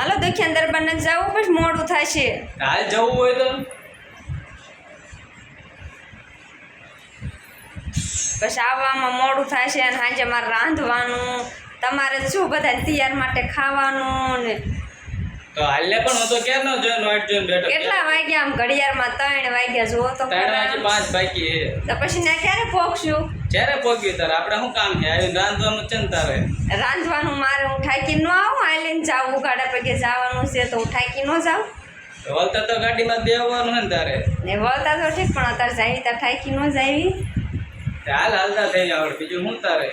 હાલો દુખિયાન દરબાર ને જવું પછી મોડું થશે. હાલ જવું હોય તો પછી આવવામાં મોડું થશે અને સાંજે મારે રાંધવાનું, તમારે શું બધા તૈયાર માટે ખાવાનું ને. તો હાલે પણ હું તો ક્યારનો જોઈને વાટ જોઈને બેઠો. કેટલા વાગ્યા? આમ ઘડિયાળમાં 3 વાગ્યા જુઓ તો 3 વાગે 5 બાકી હે. તો પછી ને ક્યારે પહોંચશું? જ્યારે પોગ્યું તારે આપણે શું કામ છે? આવીને રાંધવાનું છે ને તારે. રાંધવાનું મારે હું ઠાકી ન આવું, આવીને જાવું ગાડા પગે જવાનું છે તો હું ઠાકી ન જાઉં. વળતા તો ગાડીમાં દેવાનું હે ને તારે. ને વળતા તો ઠીક પણ અત્યારે જાય ત્યાં ઠાકી ન જાવી. હાલ હાલતા થઈ જાવ બીજું શું તારે.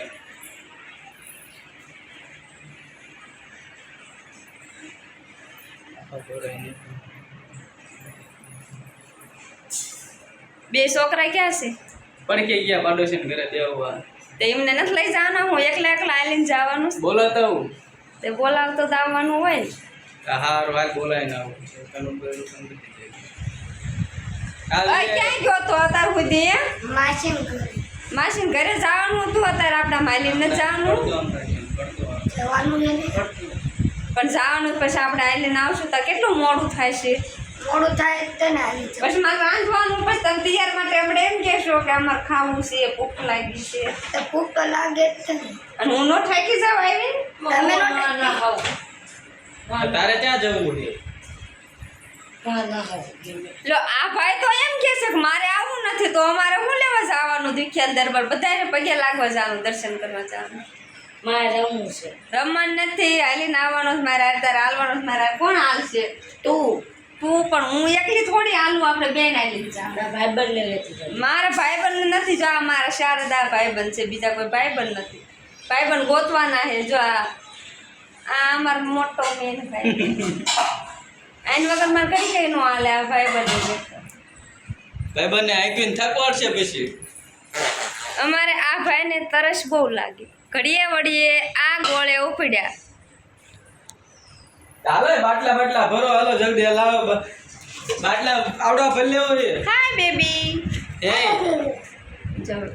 બે છોકરા ક્યાં છે? પડકે ગયા પાડોશી ઘરે દેવા. તો એમને નથી લઈ જવાના? હું એકલા આવીને જવાનું છે. બોલાતા હું તે બોલાવતો તો આવવાનું હોય ને. હાર વાત બોલાય ના આવું. ક્યાં ગયો તો અત્યાર સુધી? માસીન ઘરે જવાનું હતું. અત્યારે આપણા માલીને જવાનું પણ જવાનું પછી આપણે આવીને આવશું તો કેટલું મોડું થાય છે. મોડું થાય તો ને પછી મારે રાંધવાનું. પછી તમે તૈયાર માટે આપણે એમ કહેશો કે અમારે ખાવું છે, ભૂખ લાગી છે. તો ભૂખ તો લાગે જ છે ને. અને હું નો થાકી જાવ આવીને? તમે નો થાકી. તારે ક્યાં જવું છે? લો આ ભાઈ તો એમ કહે છે કે મારે આવું નથી તો અમારે શું લેવા જવાનું? દુખિયાન દરબાર બધાને પગે લાગવા જવાનું, દર્શન કરવા જવાનું. મારે રમવું છે. રમવાનું નથી, હાલીને આવવાનું જ મારે. અત્યારે હાલવાનું જ મારે. કોણ હાલશે? તું પણ હું એકલી થોડી હાલું. આપણે બેન હાલી જા. ભાઈબંધને લેતી જાવ. મારા ભાઈબંધ નથી. જો આ મારા શારદા ભાઈબંધ છે, બીજા કોઈ ભાઈબંધ નથી. ભાઈબંધ ગોતવાના છે. જો આ અમારો મોટો મેન ભાઈ. આની વગર મારે કઈ નો હાલે. આ ભાઈબંધ ભાઈબંધને આંકીને થકવાડશે પછી. અમારે આ ભાઈને તરસ બહુ લાગી. ઘડીએ વળીએ આ ગોળે ઉપડ્યા. હાલો બાટલા ભરો. હાલો જલ્દી લાવો બાટલા. આવડા ભરી લેવો છે. હાય બેબી. એ ચલો.